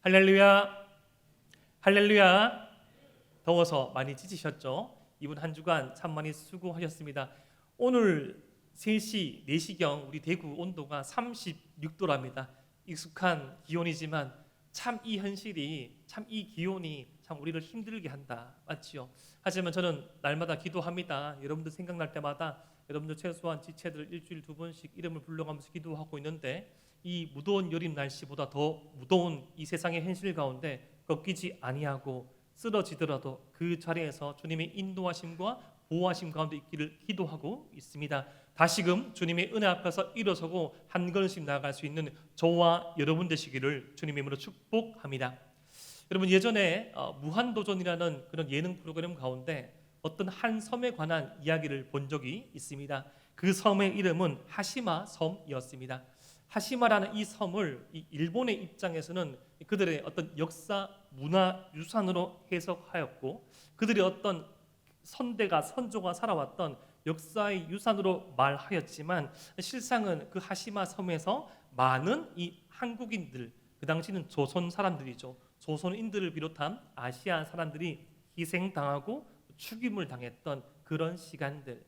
할렐루야, 할렐루야. 더워서 많이 지치셨죠? 이번 한 주간 참 많이 수고하셨습니다. 오늘 3시, 4시경 우리 대구 온도가 36도랍니다. 익숙한 기온이지만 참 이 현실이, 참 이 기온이 참 우리를 힘들게 한다. 맞지요? 하지만 저는 날마다 기도합니다. 여러분들 생각날 때마다 여러분들 최소한 지체들 일주일 2번씩 이름을 불러가면서 기도하고 있는데, 이 무더운 여름 날씨보다 더 무더운 이 세상의 현실 가운데 꺾이지 아니하고 쓰러지더라도 그 자리에서 주님의 인도하심과 보호하심 가운데 있기를 기도하고 있습니다. 다시금 주님의 은혜 앞에서 일어서고 한 걸음씩 나아갈 수 있는 저와 여러분 되시기를 주님의 이름으로 축복합니다. 여러분, 예전에 무한도전이라는 그런 예능 프로그램 가운데 어떤 한 섬에 관한 이야기를 본 적이 있습니다. 그 섬의 이름은 하시마 섬이었습니다. 하시마라는 이 섬을 이 일본의 입장에서는 그들의 어떤 역사 문화 유산으로 해석하였고, 그들의 어떤 선조가 살아왔던 역사의 유산으로 말하였지만, 실상은 그 하시마 섬에서 많은 이 한국인들, 그 당시는 조선 사람들이죠, 조선인들을 비롯한 아시아 사람들이 희생당하고 죽임을 당했던 그런 시간들,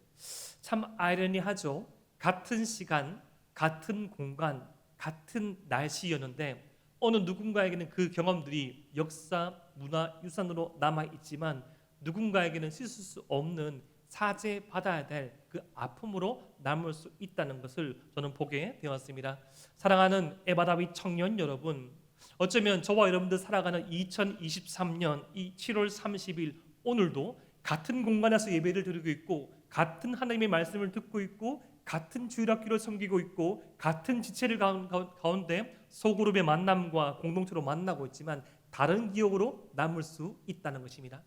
참 아이러니하죠. 같은 시간, 같은 공간, 같은 날씨였는데 어느 누군가에게는 그 경험들이 역사, 문화, 유산으로 남아있지만 누군가에게는 씻을 수 없는 사죄받아야 될 그 아픔으로 남을 수 있다는 것을 저는 보게 되었습니다. 사랑하는 에바다비 청년 여러분, 어쩌면 저와 여러분들 살아가는 2023년 이 7월 30일 오늘도 같은 공간에서 예배를 드리고 있고, 같은 하나님의 말씀을 듣고 있고, 같은 주일학교를 섬기고 있고, 같은 지체를 가운데 소그룹의 만남과 공동체로 만나고 있지만 다른 기억으로 남을 수 있다는 것입니다.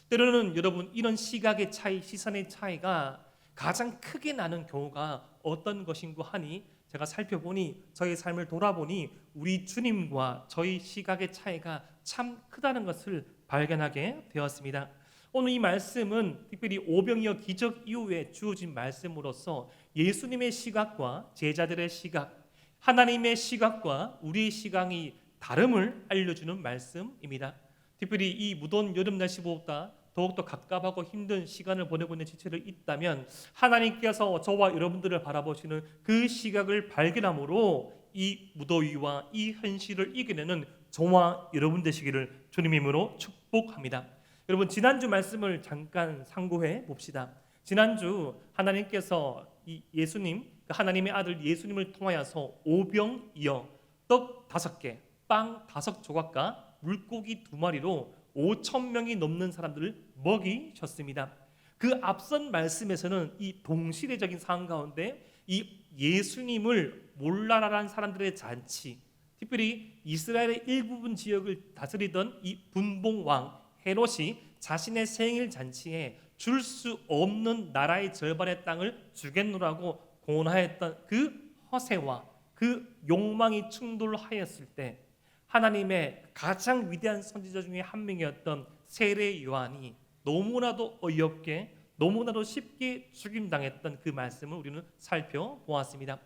때로는 여러분, 이런 시각의 차이, 시선의 차이가 가장 크게 나는 경우가 어떤 것인고 하니, 제가 살펴보니, 저의 삶을 돌아보니 우리 주님과 저희 시각의 차이가 참 크다는 것을 발견하게 되었습니다. 오늘 이 말씀은 특별히 오병이어 기적 이후에 주어진 말씀으로서 예수님의 시각과 제자들의 시각, 하나님의 시각과 우리의 시각이 다름을 알려주는 말씀입니다. 특별히 이 무더운 여름 날씨보다 더욱더 갑갑하고 힘든 시간을 보내고 있는 지체를 있다면, 하나님께서 저와 여러분들을 바라보시는 그 시각을 발견함으로 이 무더위와 이 현실을 이겨내는 저와 여러분 되시기를 주님의 이름으로 축복합니다. 여러분, 지난주 말씀을 잠깐 상고해 봅시다. 지난주 하나님께서 이 예수님, 하나님의 아들 예수님을 통하여서 오병이어 떡 5개, 빵 5조각과 물고기 2마리로 5,000명이 넘는 사람들을 먹이셨습니다. 그 앞선 말씀에서는 이 동시대적인 상황 가운데 이 예수님을 몰라라는 사람들의 잔치, 특별히 이스라엘의 일부분 지역을 다스리던 이 분봉왕 헤롯이 자신의 생일 잔치에 줄 수 없는 나라의 절반의 땅을 주겠노라고 공언하였던 그 허세와 그 욕망이 충돌하였을 때, 하나님의 가장 위대한 선지자 중에 한 명이었던 세례 요한이 너무나도 어이없게, 너무나도 쉽게 죽임당했던 그 말씀을 우리는 살펴보았습니다.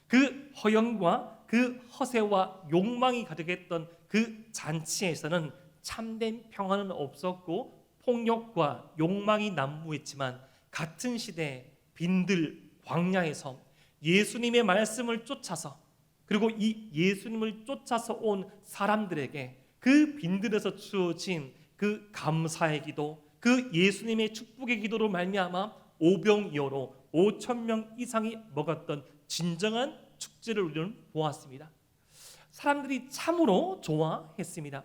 그 허영과 그 허세와 욕망이 가득했던 그 잔치에서는 참된 평화는 없었고 폭력과 욕망이 난무했지만, 같은 시대 빈들 광야에서 예수님의 말씀을 쫓아서, 그리고 이 예수님을 쫓아서 온 사람들에게 그 빈들에서 주어진 그 감사의 기도, 그 예수님의 축복의 기도로 말미암아 오병이어로 5,000명 이상이 먹었던 진정한 축제를 우리는 보았습니다. 사람들이 참으로 좋아했습니다.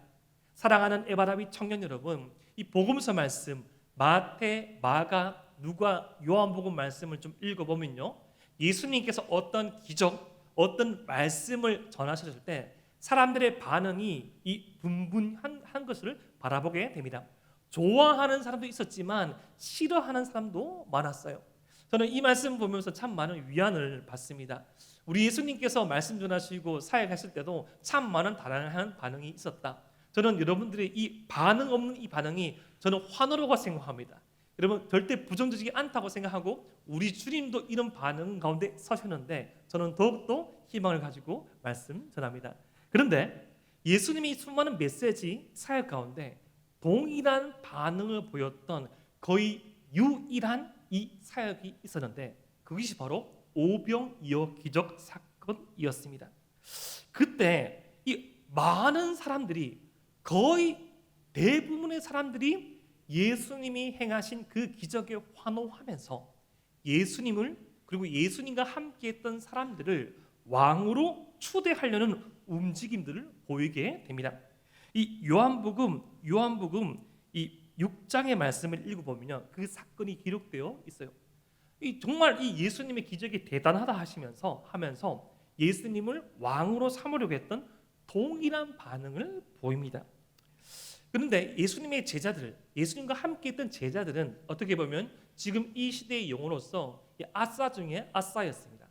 사랑하는 에바라비 청년 여러분, 이 복음서 말씀 마태, 마가, 누가, 요한복음 말씀을 좀 읽어보면요, 예수님께서 어떤 기적, 어떤 말씀을 전하셨을 때 사람들의 반응이 이 분분한 것을 바라보게 됩니다. 좋아하는 사람도 있었지만 싫어하는 사람도 많았어요. 저는 이 말씀 보면서 참 많은 위안을 받습니다. 우리 예수님께서 말씀 전하시고 사역하실 때도 참 많은 다양한 반응이 있었다. 저는 여러분들의 이 반응 없는 이 반응이 저는 환호라고 생각합니다. 여러분, 절대 부정적이지 않다고 생각하고 우리 주님도 이런 반응 가운데 서셨는데 저는 더욱더 희망을 가지고 말씀 전합니다. 그런데 예수님이 수많은 메시지 사역 가운데 동일한 반응을 보였던 거의 유일한 이 사역이 있었는데 그것이 바로 오병이어 기적 사건이었습니다. 그때 이 많은 사람들이 거의 대부분의 사람들이 예수님이 행하신 그 기적에 환호하면서 예수님을 그리고 예수님과 함께했던 사람들을 왕으로 추대하려는 움직임들을 보이게 됩니다. 이 요한복음 이 6장의 말씀을 읽어보면요, 그 사건이 기록되어 있어요. 정말 이 예수님의 기적이 대단하다 하면서 예수님을 왕으로 삼으려고 했던 동일한 반응을 보입니다. 그런데 예수님의 제자들, 예수님과 함께했던 제자들은 어떻게 보면 지금 이 시대의 용어로서 아싸 중에 아싸였습니다.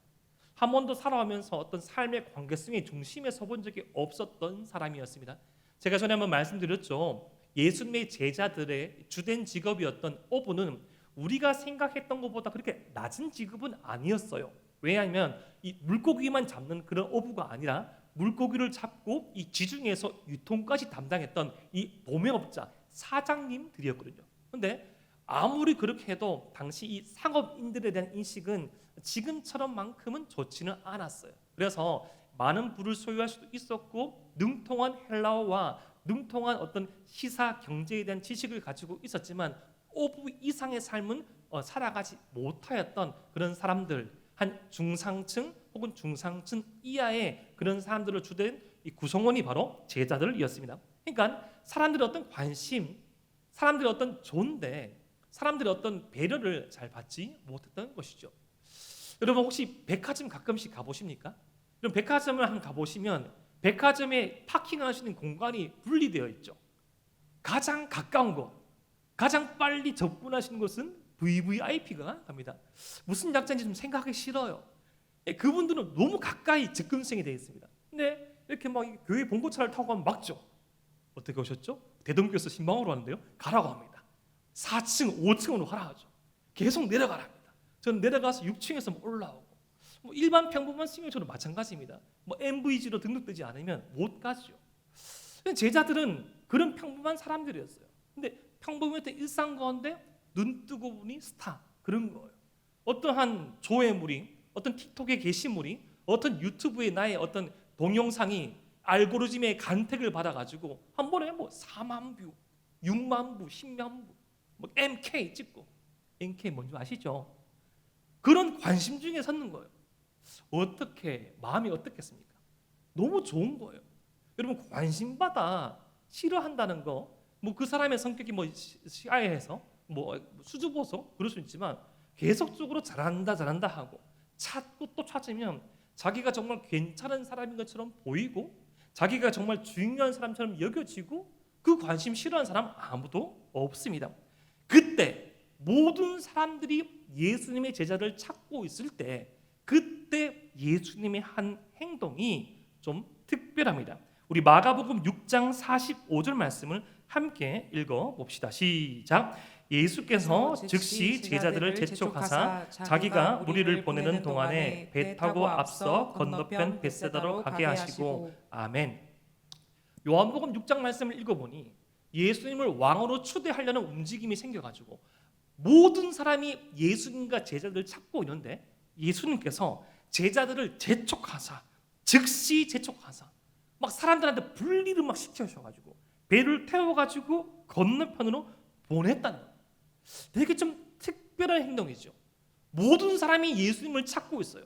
한 번도 살아오면서 어떤 삶의 관계성의 중심에 서본 적이 없었던 사람이었습니다. 제가 전에 한번 말씀드렸죠. 예수님의 제자들의 주된 직업이었던 어부는 우리가 생각했던 것보다 그렇게 낮은 직업은 아니었어요. 왜냐하면 이 물고기만 잡는 그런 어부가 아니라 물고기를 잡고 이 지중해에서 유통까지 담당했던 이 도매업자 사장님들이었거든요. 그런데 아무리 그렇게 해도 당시 이 상업인들에 대한 인식은 지금처럼만큼은 좋지는 않았어요. 그래서 많은 부를 소유할 수도 있었고 능통한 헬라어와 능통한 어떤 시사 경제에 대한 지식을 가지고 있었지만 어부 이상의 삶은 살아가지 못하였던 그런 사람들, 한 중상층 혹은 중상층 이하의 그런 사람들을 주된 이 구성원이 바로 제자들이었습니다. 그러니까 사람들의 어떤 관심, 사람들의 어떤 존대, 사람들의 어떤 배려를 잘 받지 못했던 것이죠. 여러분 혹시 백화점 가끔씩 가보십니까? 그럼 백화점을 한번 가보시면 백화점에 파킹할 수 있는 공간이 분리되어 있죠. 가장 가까운 곳, 가장 빨리 접근하시는 곳은 VVIP가 갑니다. 무슨 약자인지 좀 생각하기 싫어요. 그분들은 너무 가까이 접근성이 되어 있습니다. 근데 이렇게 막 교회 봉고차를 타고 가면 막죠. 어떻게 오셨죠? 대동교에서 신방으로 왔는데요. 가라고 합니다. 4층, 5층으로 가라 하죠. 계속 내려가라 합니다. 저는 내려가서 6층에서 올라오고 일반 평범한 승용차도 마찬가지입니다. MVG로 등록되지 않으면 못 가죠. 제자들은 그런 평범한 사람들이었어요. 근데 평범했던 일상 가운데 눈 뜨고 보니 스타 그런 거예요. 어떠한 조회물이, 어떤 틱톡의 게시물이, 어떤 유튜브의 나의 어떤 동영상이 알고리즘의 간택을 받아가지고 한 번에 4만 뷰, 6만 뷰, 10만 뷰, MK 찍고 MK 뭔지 아시죠? 그런 관심 중에 섰는 거예요. 어떻게 마음이 어떻겠습니까? 너무 좋은 거예요. 여러분 관심받아 싫어한다는 거, 그 사람의 성격이 시아해서 수줍어서 그럴 수 있지만 계속적으로 잘한다 하고 찾고 또 찾으면 자기가 정말 괜찮은 사람인 것처럼 보이고 자기가 정말 중요한 사람처럼 여겨지고 그 관심 싫어하는 사람 아무도 없습니다. 그때 모든 사람들이 예수님의 제자를 찾고 있을 때 그때 예수님의 한 행동이 좀 특별합니다. 우리 마가복음 6장 45절 말씀을 함께 읽어봅시다. 시작. 예수께서 즉시 제자들을 재촉하사 자기가 무리를 보내는 동안에 배 타고 앞서 건너편 벳세다로 가게 하시고 아멘. 요한복음 6장 말씀을 읽어보니 예수님을 왕으로 추대하려는 움직임이 생겨가지고 모든 사람이 예수님과 제자들을 찾고 있는데 예수님께서 제자들을 즉시 재촉하사 사람들한테 분리를 시켜주셔가지고 배를 태워가지고 건너편으로 보냈다는 거예요. 되게 좀 특별한 행동이죠. 모든 사람이 예수님을 찾고 있어요.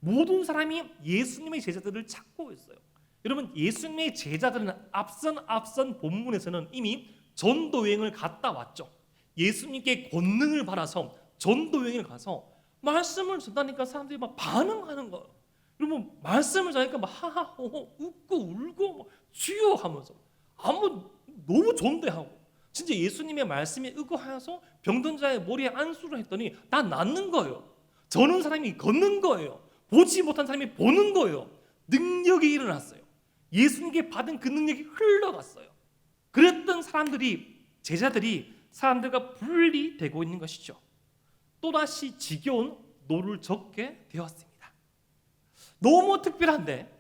모든 사람이 예수님의 제자들을 찾고 있어요. 여러분 예수님의 제자들은 앞선 본문에서는 이미 전도여행을 갔다 왔죠. 예수님께 권능을 받아서 전도여행을 가서 말씀을 전하니까 사람들이 반응하는 거예요. 여러분 말씀을 전하니까 하하호호 웃고 울고 주여 하면서 너무 존대하고 진짜 예수님의 말씀에 의거하여서 병든 자의 머리에 안수를 했더니 다 낫는 거예요. 저는 사람이 걷는 거예요. 보지 못한 사람이 보는 거예요. 능력이 일어났어요. 예수님께 받은 그 능력이 흘러갔어요. 그랬던 제자들이 사람들과 분리되고 있는 것이죠. 또다시 지겨운 노를 젓게 되었습니다. 너무 특별한데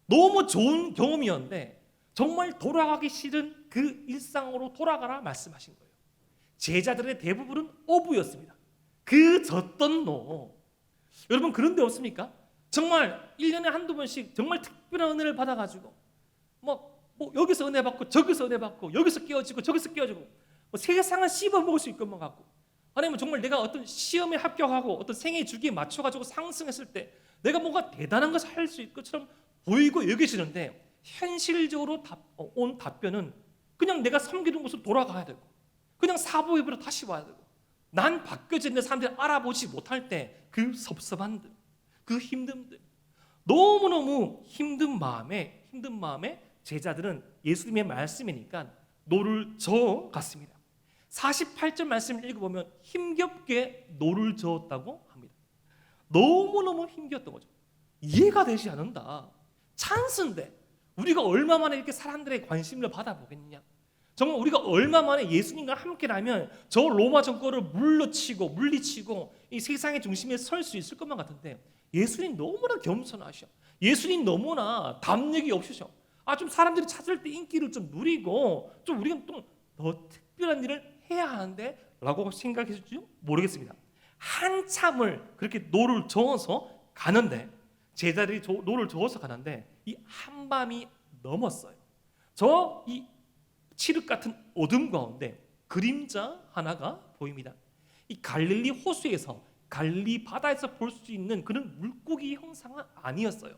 너무 좋은 경험이었는데 정말 돌아가기 싫은 그 일상으로 돌아가라 말씀하신 거예요. 제자들의 대부분은 어부였습니다. 그 젖던 노. 여러분 그런 데 없습니까? 정말 1년에 한두 번씩 정말 특별한 은혜를 받아가지고 뭐 여기서 은혜 받고 저기서 은혜 받고 여기서 깨어지고 저기서 깨어지고 뭐 세상을 씹어 먹을 수 있을 것만 같고, 아니면 정말 내가 어떤 시험에 합격하고 어떤 생애 주기에 맞춰가지고 상승했을 때 내가 뭔가 대단한 것을 할 수 있을 것처럼 보이고 여겨지는데, 현실적으로 온 답변은 그냥 내가 섬기는 곳으로 돌아가야 되고 그냥 사보입으로 다시 와야 되고, 난 바뀌어져 있는 사람들이 알아보지 못할 때 그 섭섭함들, 그 힘듦들, 너무너무 힘든 마음에 제자들은 예수님의 말씀이니까 노를 저어 갔습니다. 48절 말씀을 읽어보면 힘겹게 노를 저었다고 합니다. 너무너무 힘겼던 거죠. 이해가 되지 않는다. 찬스인데 우리가 얼마 만에 이렇게 사람들의 관심을 받아보겠느냐. 정말 우리가 얼마 만에 예수님과 함께라면 저 로마 정권을 물리치고 이 세상의 중심에 설 수 있을 것만 같은데, 예수님 너무나 겸손하셔. 예수님 너무나 담력이 없으셔. 좀 사람들이 찾을 때 인기를 좀 누리고 좀 우리가 좀 더 특별한 일을 해야 하는데 라고 생각했을지 모르겠습니다. 한참을 그렇게 노를 저어서 가는데, 제자들이 노를 저어서 가는데 이 한밤이 넘었어요. 저 이 칠흑 같은 어둠 가운데 그림자 하나가 보입니다. 이 갈릴리 호수에서, 갈릴리 바다에서 볼 수 있는 그런 물고기 형상은 아니었어요.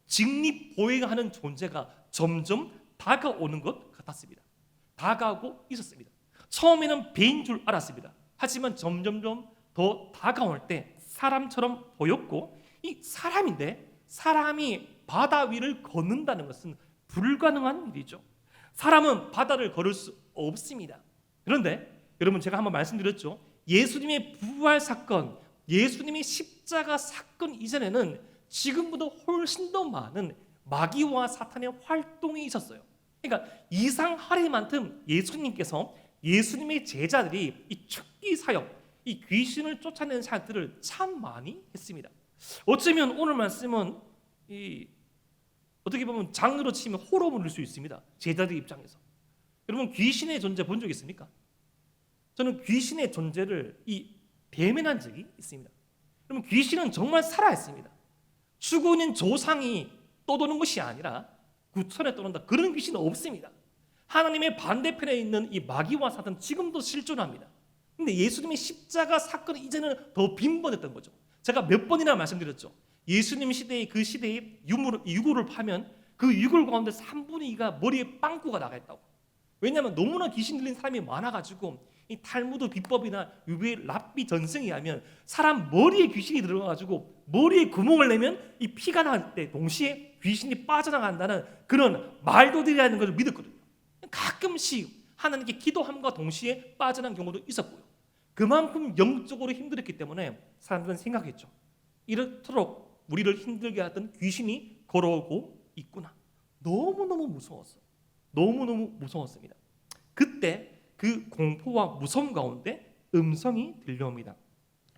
직립보행하는 존재가 점점 다가오는 것 같았습니다. 다가오고 있었습니다. 처음에는 배인 줄 알았습니다. 하지만 점점점 더 다가올 때 사람처럼 보였고, 이 사람인데 사람이 바다 위를 걷는다는 것은 불가능한 일이죠. 사람은 바다를 걸을 수 없습니다. 그런데 여러분, 제가 한번 말씀드렸죠. 예수님의 부활 사건, 예수님의 십자가 사건 이전에는 지금보다 훨씬 더 많은 마귀와 사탄의 활동이 있었어요. 그러니까 이상하리만큼 예수님께서, 예수님의 제자들이 이 축기 사역, 이 귀신을 쫓아내는 사역들을 참 많이 했습니다. 어쩌면 오늘 말씀은 어떻게 보면 장르로 치면 호러물일 수 있습니다. 제자들 입장에서. 여러분 귀신의 존재 본 적 있습니까? 저는 귀신의 존재를 대면한 적이 있습니다. 여러분 귀신은 정말 살아있습니다. 죽어 있는 조상이 떠도는 것이 아니라 구천에 떠난다, 그런 귀신은 없습니다. 하나님의 반대편에 있는 이 마귀와 사탄 지금도 실존합니다. 근데 예수님의 십자가 사건 이전에는 더 빈번했던 거죠. 제가 몇 번이나 말씀드렸죠. 예수님 시대의 그 시대의 유골을 파면 그 유골 가운데 3분의 2가 머리에 빵꾸가 나가 있다고. 왜냐하면 너무나 귀신 들린 사람이 많아가지고, 이 탈무드 비법이나 유배 랍비 전승에 하면 사람 머리에 귀신이 들어가가지고 머리에 구멍을 내면 이 피가 나갈 때 동시에 귀신이 빠져나간다는 그런 말도들이라는 것을 믿었거든요. 가끔씩 하나님께 기도함과 동시에 빠져나간 경우도 있었고요. 그만큼 영적으로 힘들었기 때문에 사람들은 생각했죠. 이렇도록 우리를 힘들게 하던 귀신이 걸어오고 있구나. 너무너무 무서웠어요. 너무너무 무서웠습니다. 그때 그 공포와 무서움 가운데 음성이 들려옵니다.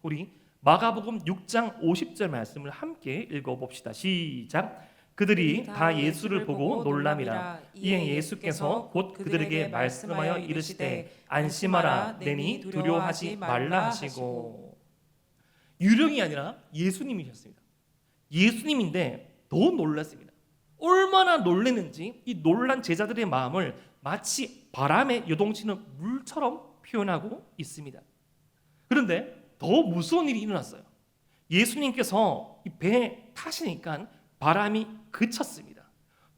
우리 마가복음 6장 50절 말씀을 함께 읽어봅시다. 시작. 그들이 다 예수를 보고 놀람이라. 이에 예수께서 곧 그들에게 말씀하여 이르시되 안심하라, 내니 두려워하지 말라 하시고. 유령이 아니라 예수님이셨습니다. 예수님인데 더 놀랐습니다. 얼마나 놀랐는지 이 놀란 제자들의 마음을 마치 바람에 요동치는 물처럼 표현하고 있습니다. 그런데 더 무서운 일이 일어났어요. 예수님께서 이 배에 타시니까 바람이 그쳤습니다.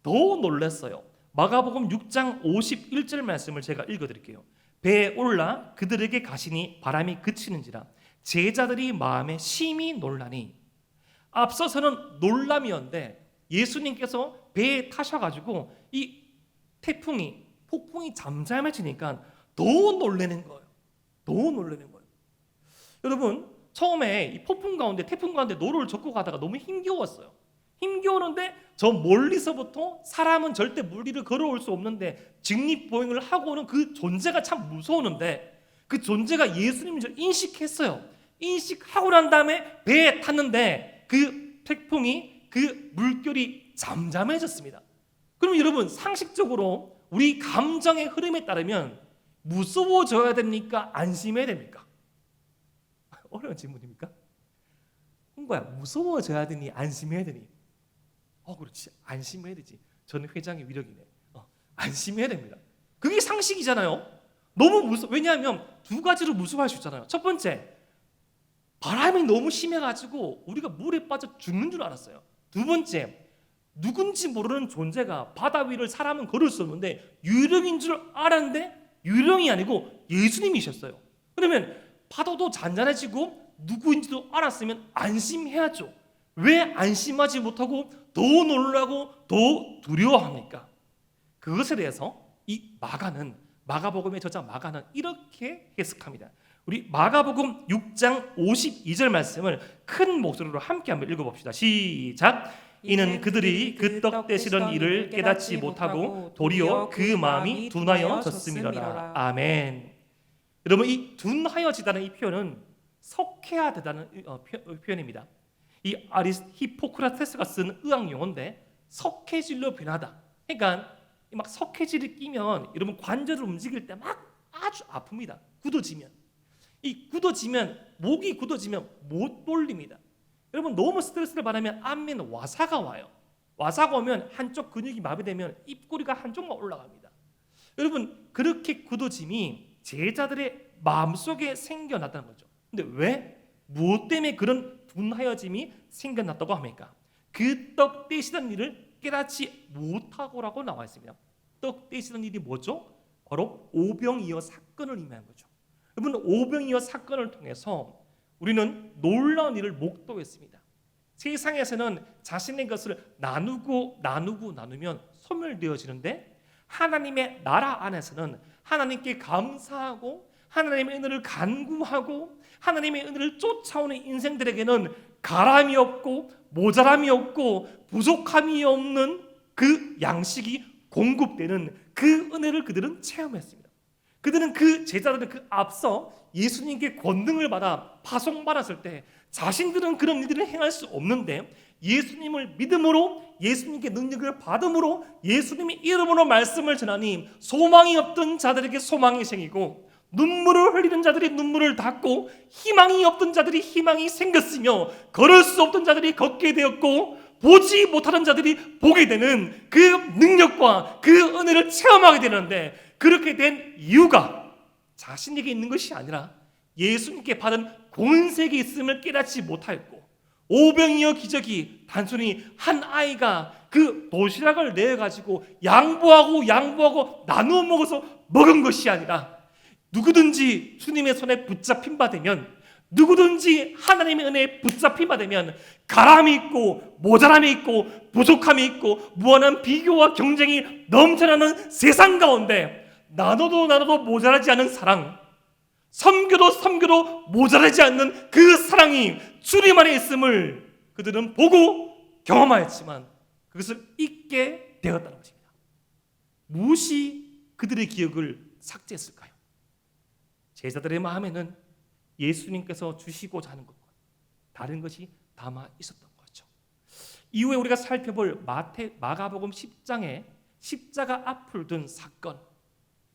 더 놀랐어요. 마가복음 6장 51절 말씀을 제가 읽어드릴게요. 배에 올라 그들에게 가시니 바람이 그치는지라 제자들이 마음에 심히 놀라니. 앞서서는 놀람이었는데 예수님께서 배에 타셔가지고 이 폭풍이 잠잠해지니까 더 놀라는 거예요. 더 놀라는 거예요. 여러분 처음에 이 태풍 가운데 노를 젓고 가다가 너무 힘겨웠어요. 힘겨우는데 저 멀리서부터 사람은 절대 물 위를 걸어올 수 없는데 직립보행을 하고 오는 그 존재가 참 무서웠는데, 그 존재가 예수님인 줄 인식했어요. 인식하고 난 다음에 배에 탔는데 그 태풍이, 그 물결이 잠잠해졌습니다. 그럼 여러분 상식적으로 우리 감정의 흐름에 따르면 무서워져야 됩니까? 안심해야 됩니까? 어려운 질문입니까? 홍거야, 무서워져야 되니 안심해야 되니? 그렇지, 안심해야 되지. 저는 회장의 위력이네. 안심해야 됩니다. 그게 상식이잖아요. 너무 왜냐하면 두 가지로 무서워할 수 있잖아요. 첫 번째, 바람이 너무 심해가지고 우리가 물에 빠져 죽는 줄 알았어요. 두 번째, 누군지 모르는 존재가 바다 위를 사람은 걸을 수 없는데 유령인 줄 알았는데 유령이 아니고 예수님이셨어요. 그러면 파도도 잔잔해지고 누구인지도 알았으면 안심해야죠. 왜 안심하지 못하고 더 놀라고 더 두려워합니까? 그것에 대해서 이 마가복음의 저자 마가는 이렇게 해석합니다. 우리 마가복음 6장 52절 말씀을 큰 목소리로 함께 한번 읽어봅시다. 시작. 이는 그들이 그 떡 떼시던 일을 깨닫지 못하고 도리어 그 마음이 둔하여졌음이로라. 아멘. 여러분, 이 둔하여지다는 이 표현은 석회화되다는 표현입니다. 이 히포크라테스가 쓴 의학 용어인데 석회질로 변하다. 그러니까 막 석회질이 끼면 여러분 관절을 움직일 때 막 아주 아픕니다. 목이 굳어지면 못 돌립니다. 여러분 너무 스트레스를 받으면 안면 와사가 와요. 와사가 오면 한쪽 근육이 마비되면 입꼬리가 한쪽만 올라갑니다. 여러분 그렇게 굳어짐이 제자들의 마음속에 생겨났다는 거죠. 근데 왜? 무엇 때문에 그런 둔하여짐이 생겨났다고 합니까? 그 떡 떼시던 일을 깨닫지 못하고라고 나와 있습니다. 떡 떼시던 일이 뭐죠? 바로 오병이어 사건을 의미하는 거죠. 여러분 오병이어 사건을 통해서 우리는 놀라운 일을 목도했습니다. 세상에서는 자신의 것을 나누면 소멸되어지는데 하나님의 나라 안에서는 하나님께 감사하고 하나님의 은혜를 간구하고 하나님의 은혜를 쫓아오는 인생들에게는 가람이 없고 모자람이 없고 부족함이 없는 그 양식이 공급되는 그 은혜를 그들은 체험했습니다. 그들은 제자들은 그 앞서 예수님께 권능을 받아 파송받았을 때 자신들은 그런 일들을 행할 수 없는데 예수님을 믿음으로 예수님께 능력을 받음으로 예수님의 이름으로 말씀을 전하니 소망이 없던 자들에게 소망이 생기고 눈물을 흘리는 자들이 눈물을 닦고 희망이 없던 자들이 희망이 생겼으며 걸을 수 없던 자들이 걷게 되었고 보지 못하는 자들이 보게 되는 그 능력과 그 은혜를 체험하게 되는데 그렇게 된 이유가 자신에게 있는 것이 아니라 예수님께 받은 권세가 있음을 깨닫지 못하였고 오병이어 기적이 단순히 한 아이가 그 도시락을 내가지고 양보하고 나누어 먹어서 먹은 것이 아니라 누구든지 주님의 손에 붙잡힌 바 되면 누구든지 하나님의 은혜에 붙잡힌 바 되면 가람이 있고 모자람이 있고 부족함이 있고 무한한 비교와 경쟁이 넘쳐나는 세상 가운데 나눠도 모자라지 않는 사랑, 섬겨도 모자라지 않는 그 사랑이 주님 안에 있음을 그들은 보고 경험하였지만 그것을 잊게 되었다는 것입니다. 무엇이 그들의 기억을 삭제했을까요? 제자들의 마음에는 예수님께서 주시고자 하는 것과 다른 것이 담아 있었던 거죠. 이후에 우리가 살펴볼 마가복음 10장의 십자가 앞을 둔 사건,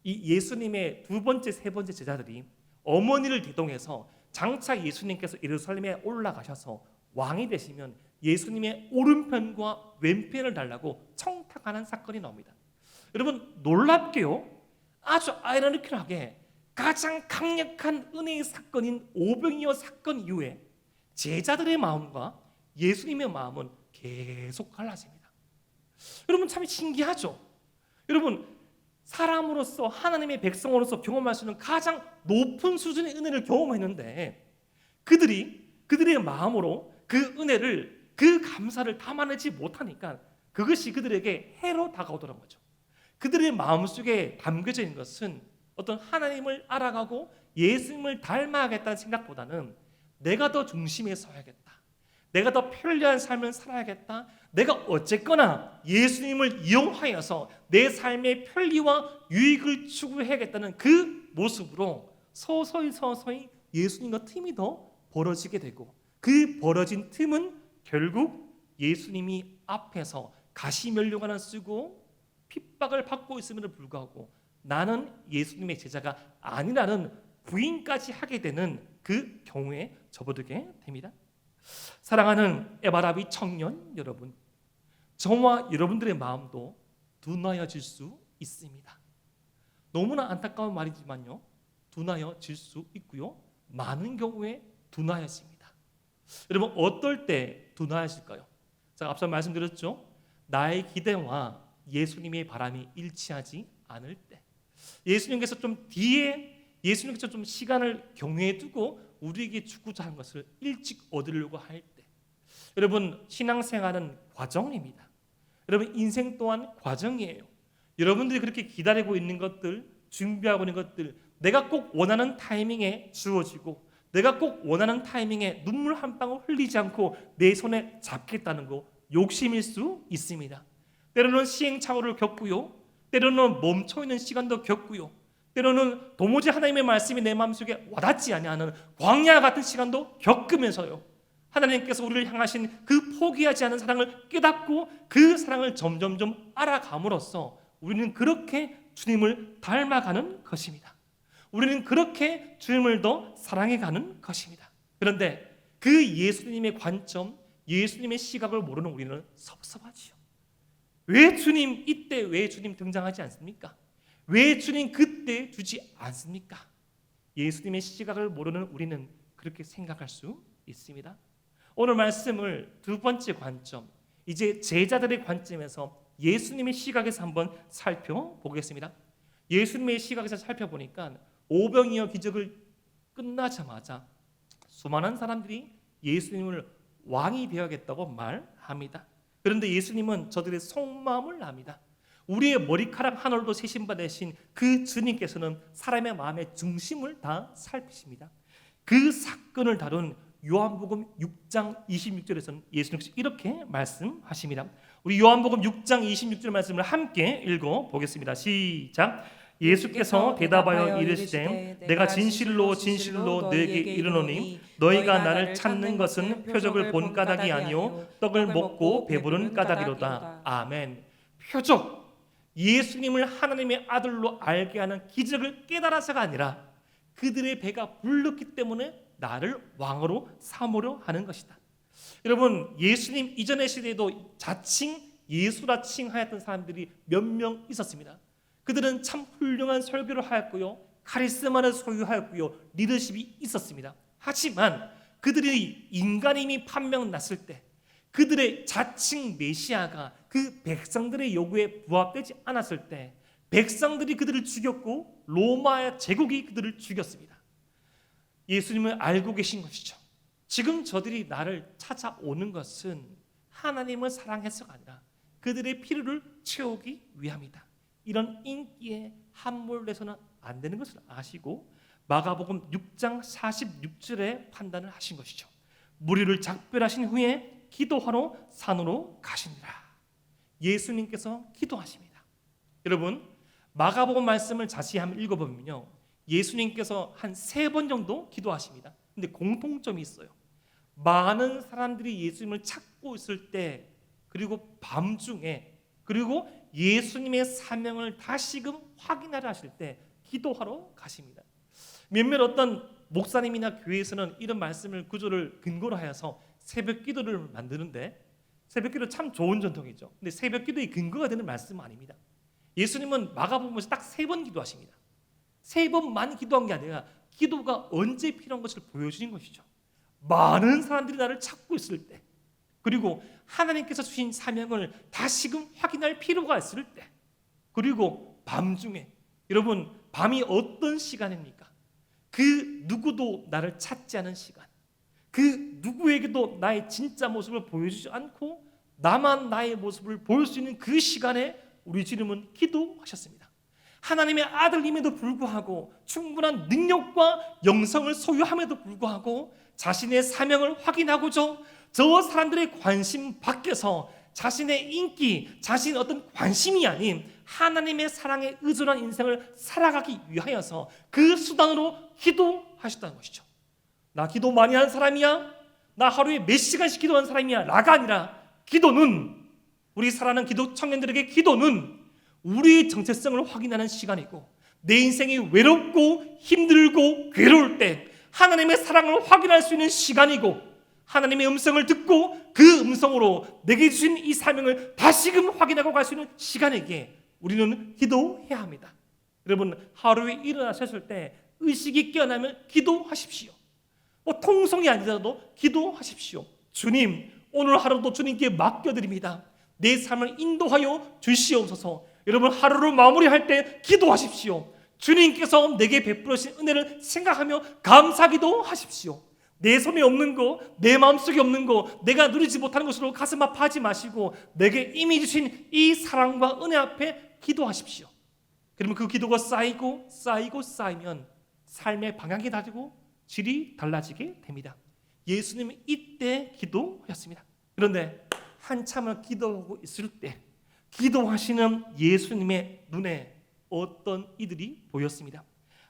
이 예수님의 두 번째, 세 번째 제자들이 어머니를 대동해서 장차 예수님께서 예루살렘에 올라가셔서 왕이 되시면 예수님의 오른편과 왼편을 달라고 청탁하는 사건이 나옵니다. 여러분 놀랍게요, 아주 아이러니컬하게 가장 강력한 은혜의 사건인 오병이어 사건 이후에 제자들의 마음과 예수님의 마음은 계속 갈라집니다. 여러분 참 신기하죠? 여러분 사람으로서 하나님의 백성으로서 경험할 수 있는 가장 높은 수준의 은혜를 경험했는데 그들의 마음으로 그 은혜를 그 감사를 담아내지 못하니까 그것이 그들에게 해로 다가오더란 거죠. 그들의 마음속에 담겨져 있는 것은 어떤 하나님을 알아가고 예수님을 닮아야겠다는 생각보다는 내가 더 중심에 서야겠다, 내가 더 편리한 삶을 살아야겠다, 내가 어쨌거나 예수님을 이용하여서 내 삶의 편리와 유익을 추구해야겠다는 그 모습으로 서서히 예수님과 틈이 더 벌어지게 되고 그 벌어진 틈은 결국 예수님이 앞에서 가시면류관을 쓰고 핍박을 받고 있음에도 불구하고 나는 예수님의 제자가 아니라는 부인까지 하게 되는 그 경우에 접어들게 됩니다. 사랑하는 에바라비 청년 여러분, 저와 여러분들의 마음도 둔하여질 수 있습니다. 너무나 안타까운 말이지만요, 둔하여질 수 있고요, 많은 경우에 둔하여집니다. 여러분, 어떨 때 둔하여질까요? 제가 앞서 말씀드렸죠. 나의 기대와 예수님의 바람이 일치하지 않을 때, 예수님께서 좀 뒤에, 예수님께서 좀 시간을 경외해 두고 우리에게 주고자 하는 것을 일찍 얻으려고 할 때, 여러분, 신앙생활은 과정입니다. 여러분, 인생 또한 과정이에요. 여러분들이 그렇게 기다리고 있는 것들, 준비하고 있는 것들, 내가 꼭 원하는 타이밍에 주어지고 내가 꼭 원하는 타이밍에 눈물 한 방울 흘리지 않고 내 손에 잡겠다는 거 욕심일 수 있습니다. 때로는 시행착오를 겪고요, 때로는 멈춰있는 시간도 겪고요, 때로는 도무지 하나님의 말씀이 내 마음속에 와닿지 아니하는 광야 같은 시간도 겪으면서요, 하나님께서 우리를 향하신 그 포기하지 않은 사랑을 깨닫고 그 사랑을 점점점 알아감으로써 우리는 그렇게 주님을 닮아가는 것입니다. 우리는 그렇게 주님을 더 사랑해가는 것입니다. 그런데 그 예수님의 관점, 예수님의 시각을 모르는 우리는 섭섭하지요. 왜 주님 이때 왜 주님 등장하지 않습니까? 왜 주님 그때 주지 않습니까? 예수님의 시각을 모르는 우리는 그렇게 생각할 수 있습니다. 오늘 말씀을 두 번째 관점, 이제 제자들의 관점에서 예수님의 시각에서 한번 살펴보겠습니다. 예수님의 시각에서 살펴보니까 오병이어 기적을 끝나자마자 수많은 사람들이 예수님을 왕이 되어야겠다고 말합니다. 그런데 예수님은 저들의 속마음을 압니다. 우리의 머리카락 한 올도 세심받으신 그 주님께서는 사람의 마음의 중심을 다 살피십니다. 그 사건을 다룬 요한복음 6장 26절에서는 예수님께서 이렇게 말씀하십니다. 우리 요한복음 6장 26절 말씀을 함께 읽어보겠습니다. 시작. 예수께서 대답하여 이르시되 내가 진실로 진실로 너에게 이르노니 너희가 나를 찾는 것은 표적을 본 까닭이 아니요 떡을 먹고 배부른 까닭이로다. 아멘. 표적, 예수님을 하나님의 아들로 알게 하는 기적을 깨달아서가 아니라 그들의 배가 불렀기 때문에 나를 왕으로 삼으려 하는 것이다. 여러분, 예수님 이전의 시대에도 자칭 예수라 칭하였던 사람들이 몇 명 있었습니다. 그들은 참 훌륭한 설교를 하였고요, 카리스마를 소유하였고요, 리더십이 있었습니다. 하지만 그들이 인간임이 판명났을 때, 그들의 자칭 메시아가 그 백성들의 요구에 부합되지 않았을 때 백성들이 그들을 죽였고 로마의 제국이 그들을 죽였습니다. 예수님을 알고 계신 것이죠. 지금 저들이 나를 찾아오는 것은 하나님을 사랑해서가 아니라 그들의 필요를 채우기 위함이다. 이런 인기에 함몰돼서는 안 되는 것을 아시고 마가복음 6장 46절에 판단을 하신 것이죠. 무리를 작별하신 후에 기도하러 산으로 가시니라. 예수님께서 기도하십니다. 여러분, 마가복음 말씀을 자세히 한번 읽어보면요, 예수님께서 한 3번 정도 기도하십니다. 근데 공통점이 있어요. 많은 사람들이 예수님을 찾고 있을 때, 그리고 밤중에, 그리고 예수님의 사명을 다시금 확인하려 하실 때 기도하러 가십니다. 몇몇 어떤 목사님이나 교회에서는 이런 말씀을 구조를 근거로 하여서 새벽 기도를 만드는데, 새벽 기도 참 좋은 전통이죠. 근데 새벽 기도의 근거가 되는 말씀은 아닙니다. 예수님은 마가복음에서 딱 3번 기도하십니다. 3번만 기도한 게 아니라 기도가 언제 필요한 것을 보여주신 것이죠. 많은 사람들이 나를 찾고 있을 때, 그리고 하나님께서 주신 사명을 다시금 확인할 필요가 있을 때, 그리고 밤중에, 여러분, 밤이 어떤 시간입니까? 그 누구도 나를 찾지 않은 시간, 그 누구에게도 나의 진짜 모습을 보여주지 않고 나만 나의 모습을 보일 수 있는 그 시간에 우리 주님은 기도하셨습니다. 하나님의 아들임에도 불구하고, 충분한 능력과 영성을 소유함에도 불구하고 자신의 사명을 확인하고자 저 사람들의 관심 밖에서 자신의 인기, 자신의 어떤 관심이 아닌 하나님의 사랑에 의존한 인생을 살아가기 위하여서 그 수단으로 기도하셨다는 것이죠. 나 기도 많이 하는 사람이야? 나 하루에 몇 시간씩 기도하는 사람이야? 라가 아니라 기도는, 우리 사랑하는 기도 청년들에게 기도는 우리의 정체성을 확인하는 시간이고, 내 인생이 외롭고 힘들고 괴로울 때 하나님의 사랑을 확인할 수 있는 시간이고, 하나님의 음성을 듣고 그 음성으로 내게 주신 이 사명을 다시금 확인하고 갈 수 있는 시간이기에 우리는 기도해야 합니다. 여러분, 하루에 일어나셨을 때 의식이 깨어나면 기도하십시오. 통성이 아니더라도 기도하십시오. 주님, 오늘 하루도 주님께 맡겨드립니다. 내 삶을 인도하여 주시옵소서. 여러분, 하루를 마무리할 때 기도하십시오. 주님께서 내게 베풀으신 은혜를 생각하며 감사기도 하십시오. 내 손에 없는 거, 내 마음속에 없는 거, 내가 누리지 못하는 것으로 가슴 아파하지 마시고 내게 이미 주신 이 사랑과 은혜 앞에 기도하십시오. 그러면 그 기도가 쌓이고 쌓이면 삶의 방향이 다르고 질이 달라지게 됩니다. 예수님은 이때 기도하셨습니다. 그런데 한참을 기도하고 있을 때 기도하시는 예수님의 눈에 어떤 이들이 보였습니다.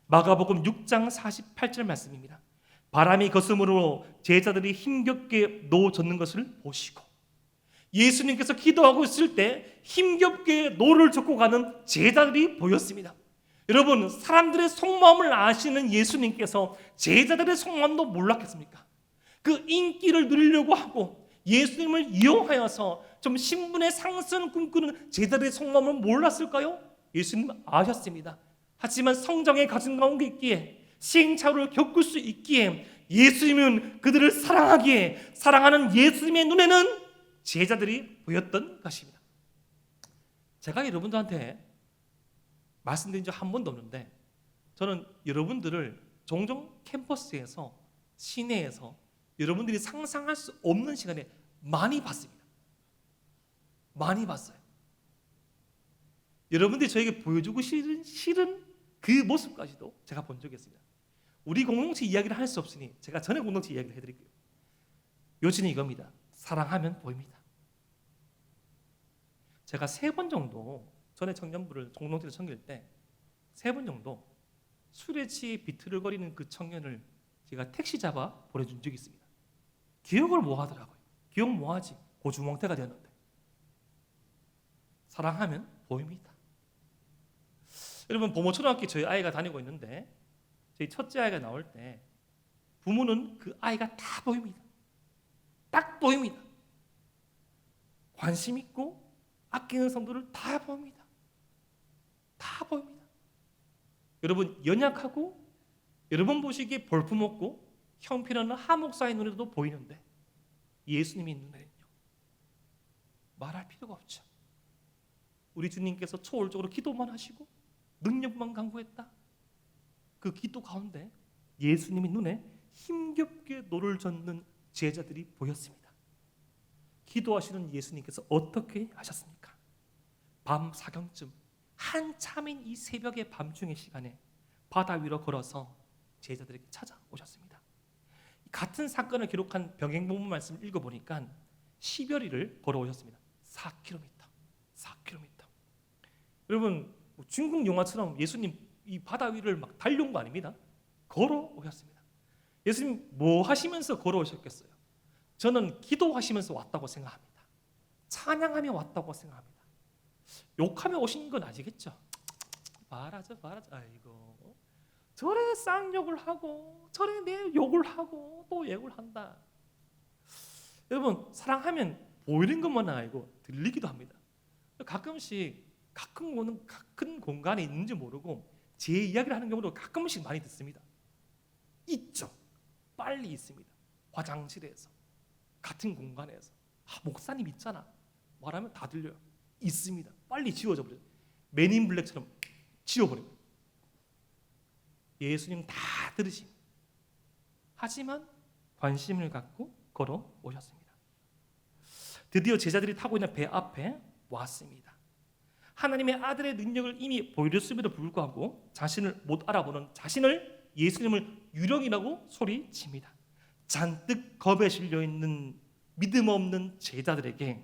마가복음 6장 48절 말씀입니다. 바람이 거스므로 제자들이 힘겹게 노젓는 것을 보시고, 예수님께서 기도하고 있을 때 힘겹게 노를 젓고 가는 제자들이 보였습니다. 여러분, 사람들의 속마음을 아시는 예수님께서 제자들의 속마음도 몰랐겠습니까? 그 인기를 누리려고 하고 예수님을 이용하여서 좀 신분의 상승을 꿈꾸는 제자들의 속마음을 몰랐을까요? 예수님은 아셨습니다. 하지만 성장의 가진 가운데 있기에, 시행착오를 겪을 수 있기에, 예수님은 그들을 사랑하기에 사랑하는 예수님의 눈에는 제자들이 보였던 것입니다. 제가 여러분들한테 말씀드린 적 한 번도 없는데, 저는 여러분들을 종종 캠퍼스에서, 시내에서 여러분들이 상상할 수 없는 시간에 많이 봤습니다. 많이 봤어요. 여러분들이 저에게 보여주고 싫은 그 모습까지도 제가 본 적이 있습니다. 우리 공동체 이야기를 할 수 없으니 제가 전에 공동체 이야기를 해드릴게요. 요지는 이겁니다. 사랑하면 보입니다. 제가 3번 정도 전에 청년부를 공동체를 섬길 때 3번 정도 술에 취해 비틀거리는 그 청년을 제가 택시 잡아 보내준 적이 있습니다. 기억을 못 하더라고요. 기억 못 하지. 고주망태가 되었는데. 사랑하면 보입니다. 여러분, 보모초등학교 저희 아이가 다니고 있는데, 저희 첫째 아이가 나올 때 부모는 그 아이가 다 보입니다. 딱 보입니다. 관심 있고 아끼는 성도를 다 보입니다. 다 보입니다. 여러분, 연약하고 여러분 보시기에 볼품없고 형편없는 하목사의 눈에도 보이는데 예수님의 눈에는요, 말할 필요가 없죠. 우리 주님께서 초월적으로 기도만 하시고 능력만 강구했다. 그 기도 가운데 예수님의 눈에 힘겹게 노를 젓는 제자들이 보였습니다. 기도하시는 예수님께서 어떻게 하셨습니까? 밤 사경쯤 한참인 이 새벽의 밤중의 시간에 바다 위로 걸어서 제자들에게 찾아오셨습니다. 같은 사건을 기록한 병행본문 말씀을 읽어보니까 10여리를 걸어오셨습니다. 4km. 여러분, 중국 영화처럼 예수님 이 바다 위를 막 달려온 거 아닙니다. 걸어오셨습니다. 예수님 뭐 하시면서 걸어오셨겠어요? 저는 기도하시면서 왔다고 생각합니다. 찬양하며 왔다고 생각합니다. 욕하며 오신 건 아시겠죠? 말하자. 아이고, 저래 쌍욕을 하고 저래 내 욕을 하고 또 욕을 한다. 여러분, 사랑하면 보이는 것만 아니고 들리기도 합니다. 가끔씩 가끔 공간에 있는지 모르고 제 이야기를 하는 경우도 가끔씩 많이 듣습니다. 있죠. 빨리 있습니다. 화장실에서, 같은 공간에서. 목사님 있잖아. 말하면 다 들려요. 있습니다. 빨리 지워져 버려요. 맨인 블랙처럼 지워버려요. 예수님 다 들으십니다. 하지만 관심을 갖고 걸어오셨습니다. 드디어 제자들이 타고 있는 배 앞에 왔습니다. 하나님의 아들의 능력을 이미 보여줬음에도 불구하고 자신을 못 알아보는 자신을, 예수님을 유령이라고 소리칩니다. 잔뜩 겁에 실려있는 믿음 없는 제자들에게,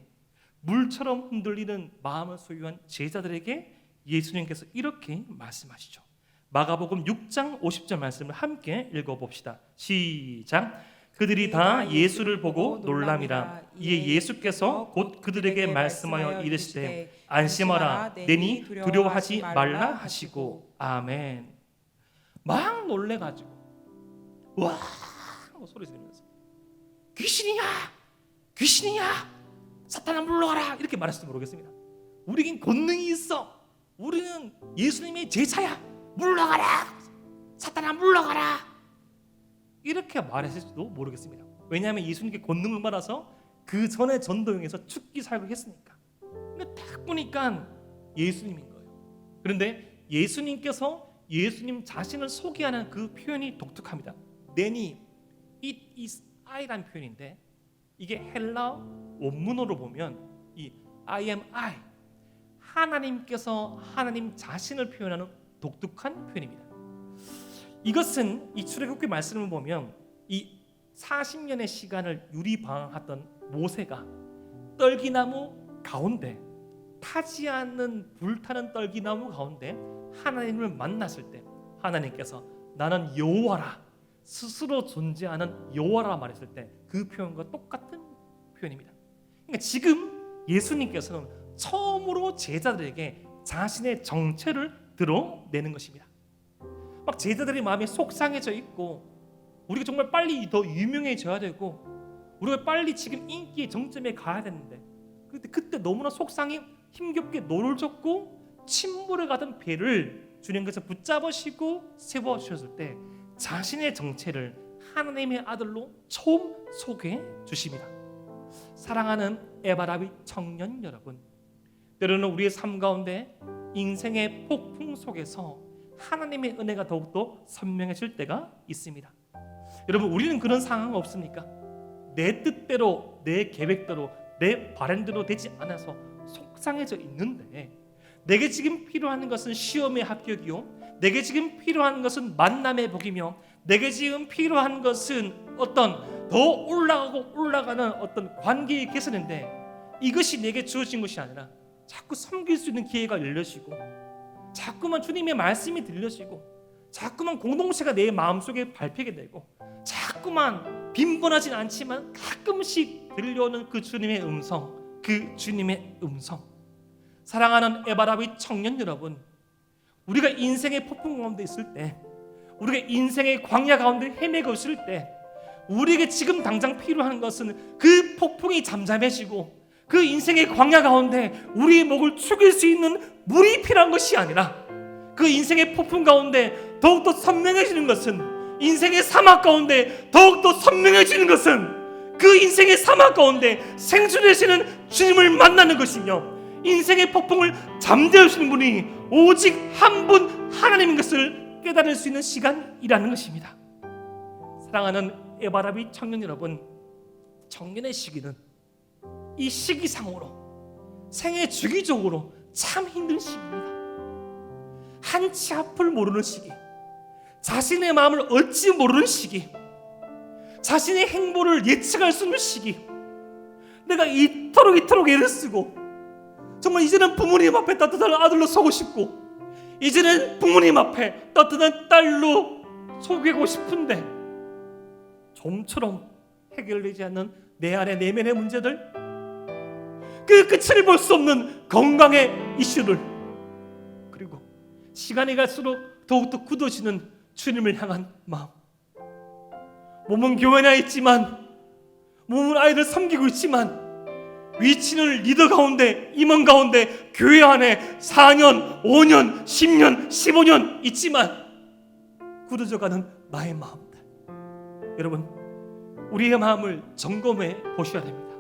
물처럼 흔들리는 마음을 소유한 제자들에게 예수님께서 이렇게 말씀하시죠. 마가복음 6장 50절 말씀을 함께 읽어봅시다. 시작. 그들이 다 예수를 보고 놀람이라. 이에 예수께서 곧 그들에게 말씀하여 이르시되 안심하라, 내니 두려워하지 말라 하시고. 아멘. 막 놀래가지고 와 하고 소리 지르면서 귀신이야, 귀신이야, 사탄아 물러가라 이렇게 말했을지 모르겠습니다. 우리에겐 권능이 있어, 우리는 예수님의 제자야, 물러가라, 사탄아 물러가라 이렇게 말했을지도 모르겠습니다. 왜냐하면 예수님께 권능을 받아서 그 전에 전도행에서 죽기 사역을 했으니까. 근데 딱 보니까 예수님인 거예요. 그런데 예수님께서 예수님 자신을 소개하는 그 표현이 독특합니다. 내니, it is I라는 표현인데 이게 헬라 원문으로 보면 이 I am I, 하나님께서 하나님 자신을 표현하는 독특한 표현입니다. 이것은 이 출애굽기 말씀을 보면 이 40년의 시간을 유리방황하던 모세가 떨기나무 가운데, 타지 않는 불타는 떨기나무 가운데 하나님을 만났을 때 하나님께서 나는 여호와라, 스스로 존재하는 여호와라 말했을 때 그 표현과 똑같은 표현입니다. 그러니까 지금 예수님께서는 처음으로 제자들에게 자신의 정체를 드러내는 것입니다. 막 제자들의 마음이 속상해져 있고 우리가 정말 빨리 더 유명해져야 되고 우리가 빨리 지금 인기의 정점에 가야 되는데 그때 너무나 속상해 힘겹게 노를 침몰에 가던 배를 주님께서 붙잡으시고 세워주셨을 때 자신의 정체를 하나님의 아들로 처음 소개해 주십니다. 사랑하는 에바라비 청년 여러분, 때로는 우리의 삶 가운데 인생의 폭풍 속에서 하나님의 은혜가 더욱더 선명해질 때가 있습니다. 여러분, 우리는 그런 상황 없습니까? 내 뜻대로, 내 계획대로, 내 바람대로 되지 않아서 속상해져 있는데 내게 지금 필요한 것은 시험의 합격이요, 내게 지금 필요한 것은 만남의 복이며 내게 지금 필요한 것은 어떤 더 올라가는 어떤 관계의 개선인데 이것이 내게 주어진 것이 아니라 자꾸 섬길 수 있는 기회가 열려지고 자꾸만 주님의 말씀이 들려지고 자꾸만 공동체가 내 마음속에 밟히게 되고 자꾸만 빈번하진 않지만 가끔씩 들려오는 그 주님의 음성, 그 주님의 음성. 사랑하는 에바라비 청년 여러분, 우리가 인생의 폭풍 가운데 있을 때, 우리가 인생의 광야 가운데 헤매고 있을 때 우리에게 지금 당장 필요한 것은 그 폭풍이 잠잠해지고 그 인생의 광야 가운데 우리의 목을 축일 수 있는 물이 필요한 것이 아니라 그 인생의 폭풍 가운데 더욱더 선명해지는 것은, 인생의 사막 가운데 더욱더 선명해지는 것은 그 인생의 사막 가운데 생수되시는 주님을 만나는 것이며 인생의 폭풍을 잠재우시는 분이 오직 한 분 하나님인 것을 깨달을 수 있는 시간이라는 것입니다. 사랑하는 에바라비 청년 여러분, 청년의 시기는 이 시기상으로 생애 주기적으로 참 힘든 시기입니다. 한치 앞을 모르는 시기, 자신의 마음을 얻지 모르는 시기, 자신의 행보를 예측할 수 없는 시기, 내가 이토록 애를 쓰고 정말 이제는 부모님 앞에 따뜻한 아들로 서고 싶고 이제는 부모님 앞에 따뜻한 딸로 속이고 싶은데 좀처럼 해결되지 않는 내 안의 내면의 문제들, 그 끝을 볼 수 없는 건강의 이슈들, 그리고 시간이 갈수록 더욱더 굳어지는 주님을 향한 마음. 몸은 교회나 있지만, 몸은 아이를 섬기고 있지만 위치는 리더 가운데, 임원 가운데, 교회 안에 4년, 5년, 10년, 15년 있지만 굳어져가는 나의 마음들. 여러분, 우리의 마음을 점검해 보셔야 됩니다.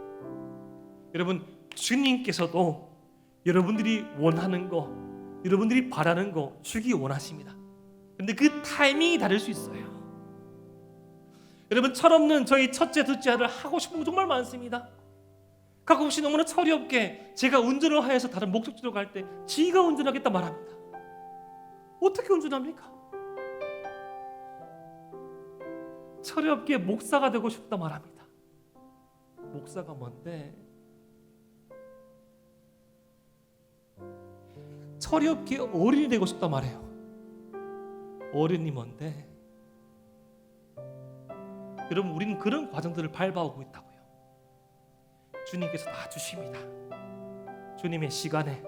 여러분, 주님께서도 여러분들이 원하는 거, 여러분들이 바라는 거 주기 원하십니다. 그런데 그 타이밍이 다를 수 있어요. 여러분, 철없는 저희 첫째, 둘째 아들 하고 싶은 거 정말 많습니다. 가끔씩 너무나 철이 없게 제가 운전을 하여서 다른 목적지로 갈 때 지가 운전하겠다 말합니다. 어떻게 운전합니까? 철이 없게 목사가 되고 싶다 말합니다. 목사가 뭔데? 철이 없게 어린이 되고 싶다 말해요. 어른이 뭔데? 여러분, 우리는 그런 과정들을 밟아오고 있다고요. 주님께서 다 주십니다. 주님의 시간에,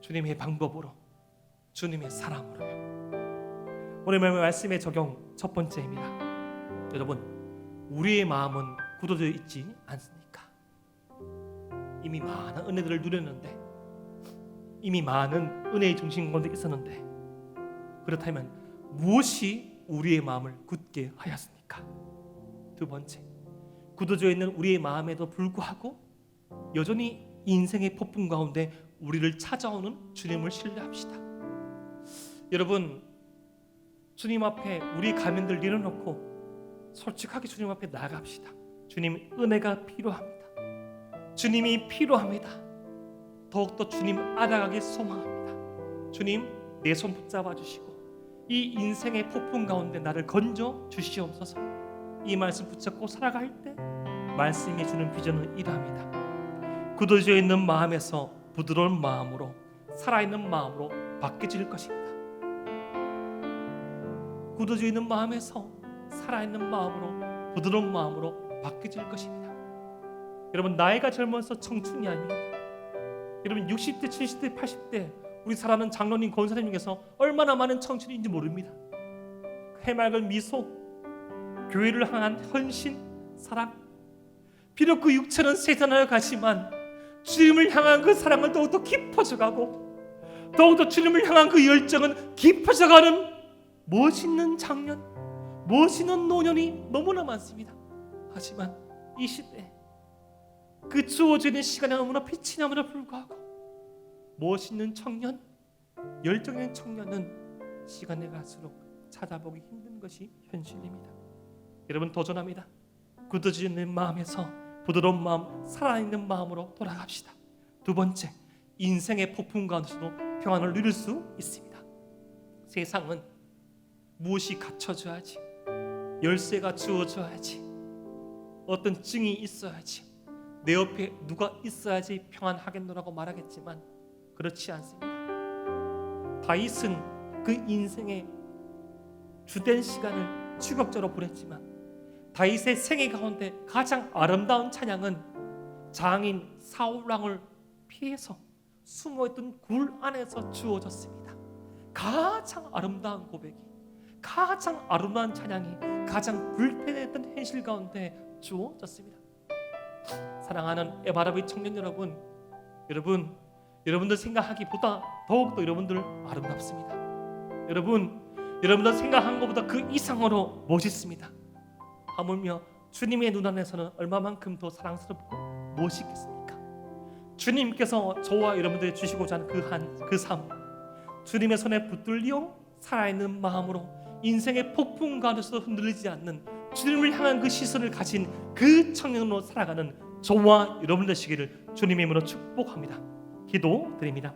주님의 방법으로, 주님의 사랑으로요. 오늘 말씀의 적용 첫 번째입니다. 여러분, 우리의 마음은 굳어져 있지 않습니까? 이미 많은 은혜들을 누렸는데, 이미 많은 은혜의 중심 가운데 있었는데, 그렇다면 무엇이 우리의 마음을 굳게 하였습니까? 두 번째, 굳어져 있는 우리의 마음에도 불구하고 여전히 인생의 폭풍 가운데 우리를 찾아오는 주님을 신뢰합시다. 여러분, 주님 앞에 우리 가면들 내려놓고 솔직하게 주님 앞에 나아갑시다. 주님, 은혜가 필요합니다. 주님이 필요합니다. 더욱더 주님 알아가길 소망합니다. 주님, 내 손 붙잡아 주시고 이 인생의 폭풍 가운데 나를 건져 주시옵소서. 이 말씀 붙잡고 살아갈 때 말씀이 주는 비전은 이러합니다. 굳어져 있는 마음에서 부드러운 마음으로, 살아있는 마음으로 바뀌어질 것입니다. 굳어져 있는 마음에서 살아있는 마음으로, 부드러운 마음으로 바뀌어질 것입니다. 여러분, 나이가 젊어서 청춘이 아닙니다. 여러분, 60대, 70대, 80대 우리 사랑하는 장로님, 권사님 중에서 얼마나 많은 청춘인지 모릅니다. 해맑은 미소, 교회를 향한 헌신, 사랑. 비록 그 육체는 세상을 가지만 주님을 향한 그 사랑은 더욱더 깊어져가고, 더욱더 주님을 향한 그 열정은 깊어져가는 멋있는 장년, 멋있는 노년이 너무나 많습니다. 하지만 이 시대 그 주어지는 시간이 너무나 빛이 나무나 불구하고 멋있는 청년, 열정 있는 청년은 시간이 갈수록 찾아보기 힘든 것이 현실입니다. 여러분, 도전합니다. 굳어져 있는 마음에서 부드러운 마음, 살아있는 마음으로 돌아갑시다. 두 번째, 인생의 폭풍 가운데서도 평안을 누릴 수 있습니다. 세상은 무엇이 갖춰져야지, 열쇠가 주어져야지, 어떤 증이 있어야지, 내 옆에 누가 있어야지 평안하겠노라고 말하겠지만 그렇지 않습니다. 다윗은 그 인생의 주된 시간을 추격자로 보냈지만 다윗의 생애 가운데 가장 아름다운 찬양은 장인 사울 왕을 피해서 숨어있던 굴 안에서 주어졌습니다. 가장 아름다운 고백이, 가장 아름다운 찬양이 가장 불편했던 현실 가운데 주어졌습니다. 사랑하는 에바라비 청년 여러분, 여러분들 생각하기보다 더욱더 여러분들 아름답습니다. 여러분들 생각한 것보다 그 이상으로 멋있습니다. 하물며 주님의 눈 안에서는 얼마만큼 더 사랑스럽고 멋있겠습니까? 주님께서 저와 여러분들이 주시고자 하는 그 삶, 주님의 손에 붙들려 살아있는 마음으로 인생의 폭풍 가운데서 흔들리지 않는 주님을 향한 그 시선을 가진 그 청년으로 살아가는 저와 여러분 되시기를 주님의 이름으로 축복합니다. 기도드립니다.